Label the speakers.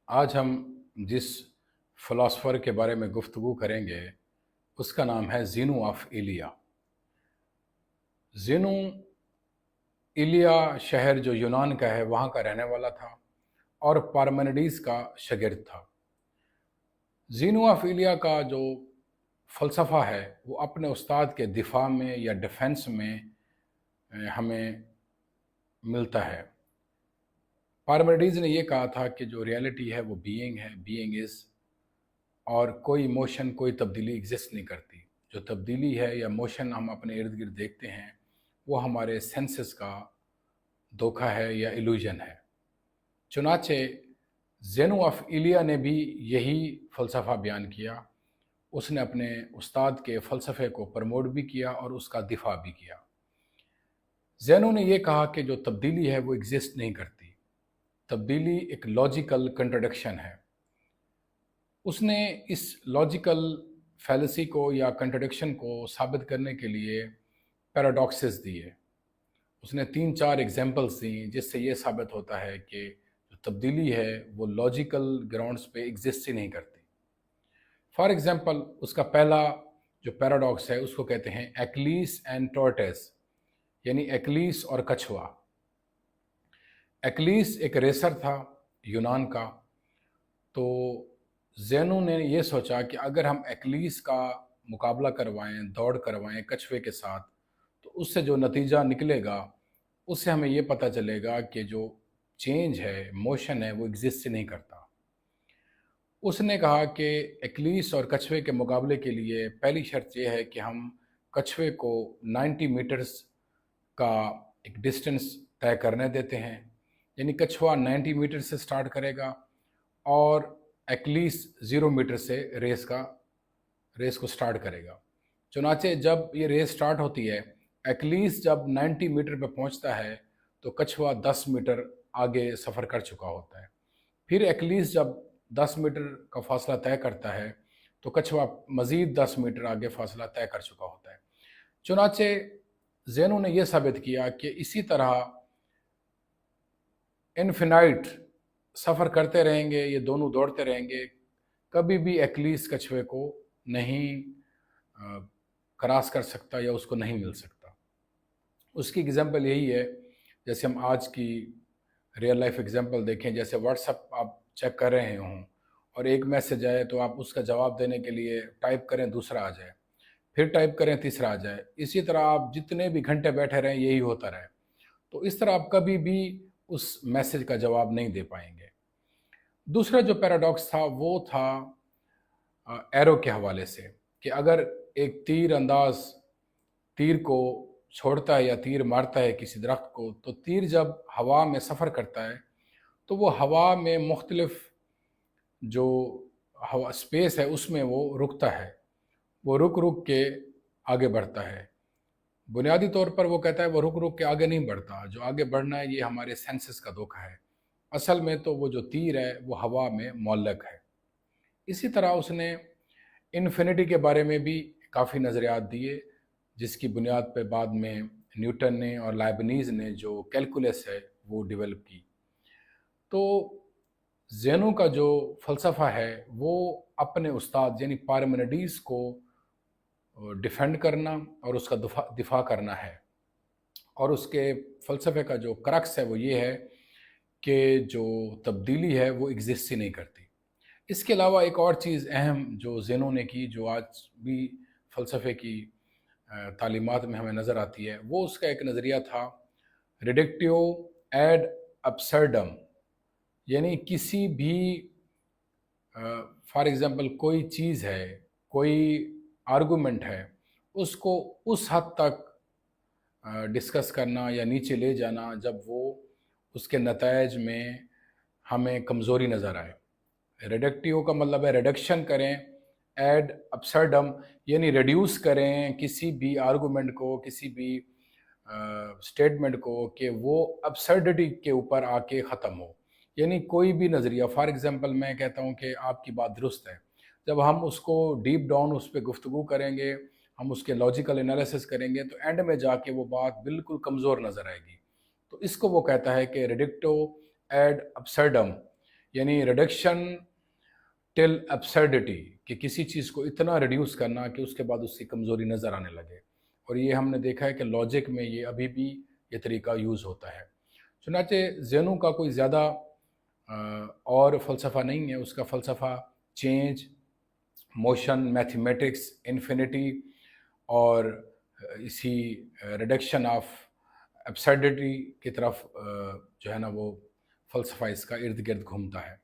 Speaker 1: آج ہم جس فلاسفر کے بارے میں گفتگو کریں گے اس کا نام ہے زینو آف ایلیا۔ زینو ایلیا شہر جو یونان کا ہے وہاں کا رہنے والا تھا اور پارمینیڈیز کا شاگرد تھا۔ زینو آف ایلیا کا جو فلسفہ ہے وہ اپنے استاد کے دفاع میں یا ڈیفنس میں ہمیں ملتا ہے۔ پارمینیڈیز نے یہ کہا تھا کہ جو ریئلٹی ہے وہ بینگ ہے، بینگ از، اور کوئی موشن کوئی تبدیلی ایگزسٹ نہیں کرتی۔ جو تبدیلی ہے یا موشن ہم اپنے ارد گرد دیکھتے ہیں وہ ہمارے سینسز کا دھوکہ ہے یا ایلوژن ہے۔ چنانچہ زینو آف ایلیا نے بھی یہی فلسفہ بیان کیا۔ اس نے اپنے استاد کے فلسفے کو پروموٹ بھی کیا اور اس کا دفاع بھی کیا۔ زینو نے یہ کہا کہ جو تبدیلی ہے وہ ایگزسٹ نہیں کرتی، تبدیلی ایک لاجیکل کنٹرڈکشن ہے۔ اس نے اس لاجیکل فیلسی کو یا کنٹرڈکشن کو ثابت کرنے کے لیے پیراڈاکسز دیے۔ اس نے 3-4 ایگزامپلس دیں جس سے یہ ثابت ہوتا ہے کہ جو تبدیلی ہے وہ لاجیکل گراؤنڈز پہ ایگزسٹ ہی نہیں کرتی۔ فار ایگزامپل اس کا پہلا جو پیراڈاکس ہے اس کو کہتے ہیں ایکلیس اینڈ ٹورٹس، یعنی ایکلیس اور کچھوا۔ ایکلیس ایک ریسر تھا یونان کا، تو زینو نے یہ سوچا کہ اگر ہم ایکلیس کا مقابلہ کروائیں، دوڑ کروائیں کچھوے کے ساتھ، تو اس سے جو نتیجہ نکلے گا اس سے ہمیں یہ پتہ چلے گا کہ جو چینج ہے، موشن ہے، وہ ایگزسٹ نہیں کرتا۔ اس نے کہا کہ ایکلیس اور کچھوے کے مقابلے کے لیے پہلی شرط یہ ہے کہ ہم کچھوے کو 90 میٹرز کا ایک ڈسٹنس طے کرنے دیتے ہیں، یعنی کچھوا 90 میٹر سے سٹارٹ کرے گا اور ایکلیس 0 میٹر سے ریس کو سٹارٹ کرے گا۔ چنانچہ جب یہ ریس سٹارٹ ہوتی ہے، ایکلیس جب 90 میٹر پہ پہنچتا ہے تو کچھوا 10 میٹر آگے سفر کر چکا ہوتا ہے۔ پھر ایکلیس جب 10 میٹر کا فاصلہ طے کرتا ہے تو کچھوا مزید 10 میٹر آگے فاصلہ طے کر چکا ہوتا ہے۔ چنانچہ زینو نے یہ ثابت کیا کہ اسی طرح انفینائٹ سفر کرتے رہیں گے، یہ دونوں دوڑتے رہیں گے، کبھی بھی ایکلیس کچھوے کو نہیں کراس کر سکتا یا اس کو نہیں مل سکتا۔ اس کی اگزامپل یہی ہے، جیسے ہم آج کی ریئل لائف اگزامپل دیکھیں، جیسے واٹس ایپ آپ چیک کر رہے ہوں اور ایک میسج آئے تو آپ اس کا جواب دینے کے لیے ٹائپ کریں، دوسرا آ جائے، پھر ٹائپ کریں، تیسرا آ جائے، اسی طرح آپ جتنے بھی گھنٹے بیٹھے رہیں یہی ہوتا رہے، تو اس طرح آپ کبھی بھی اس میسج کا جواب نہیں دے پائیں گے۔ دوسرا جو پیراڈاکس تھا وہ تھا ایرو کے حوالے سے، کہ اگر ایک تیر انداز تیر کو چھوڑتا ہے یا تیر مارتا ہے کسی درخت کو، تو تیر جب ہوا میں سفر کرتا ہے تو وہ ہوا میں مختلف جو ہوا اسپیس ہے اس میں وہ رکتا ہے، وہ رک کے آگے بڑھتا ہے۔ بنیادی طور پر وہ کہتا ہے وہ رک کے آگے نہیں بڑھتا، جو آگے بڑھنا ہے یہ ہمارے سینسز کا دھوکہ ہے، اصل میں تو وہ جو تیر ہے وہ ہوا میں معلق ہے۔ اسی طرح اس نے انفینٹی کے بارے میں بھی کافی نظریات دیے، جس کی بنیاد پہ بعد میں نیوٹن نے اور لائبنیز نے جو کیلکولس ہے وہ ڈیولپ کی۔ تو زینو کا جو فلسفہ ہے وہ اپنے استاد یعنی پارمینیڈیز کو ڈیفینڈ کرنا اور اس کا دفاع کرنا ہے، اور اس کے فلسفے کا جو کرکس ہے وہ یہ ہے کہ جو تبدیلی ہے وہ ایگزسٹ ہی نہیں کرتی۔ اس کے علاوہ ایک اور چیز اہم جو زینو نے کی، جو آج بھی فلسفے کی تعلیمات میں ہمیں نظر آتی ہے، وہ اس کا ایک نظریہ تھا ریڈکٹیو ایڈ ابسرڈم، یعنی کسی بھی فار ایگزامپل کوئی چیز ہے، کوئی آرگومنٹ ہے، اس کو اس حد تک ڈسکس کرنا یا نیچے لے جانا جب وہ اس کے نتائج میں ہمیں کمزوری نظر آئے۔ ریڈکٹیو کا مطلب ہے ریڈکشن کریں، ایڈ ابسرڈم یعنی ریڈیوس کریں کسی بھی آرگومنٹ کو، کسی بھی اسٹیٹمنٹ کو کہ وہ ابسرڈٹی کے اوپر آ کے ختم ہو، یعنی کوئی بھی نظریہ، فار ایگزامپل میں کہتا ہوں کہ آپ کی بات درست ہے، جب ہم اس کو ڈیپ ڈاؤن اس پہ گفتگو کریں گے، ہم اس کے لاجیکل انالیسس کریں گے، تو اینڈ میں جا کے وہ بات بالکل کمزور نظر آئے گی۔ تو اس کو وہ کہتا ہے کہ ریڈکٹو ایڈ ابسرڈم، یعنی ریڈکشن ٹل ایبسرڈیٹی، کہ کسی چیز کو اتنا ریڈیوس کرنا کہ اس کے بعد اس کی کمزوری نظر آنے لگے. اور یہ ہم نے دیکھا ہے کہ لاجک میں یہ ابھی بھی یہ طریقہ یوز ہوتا ہے. چنانچہ زینو کا کوئی زیادہ اور فلسفہ نہیں ہے. اس کا فلسفہ چینج، موشن، میتھمیٹکس، انفینٹی اور اسی ریڈکشن آف ایبسرڈیٹی کی طرف جو ہے نا وہ فلسفہ اس کا ارد گرد گھومتا ہے.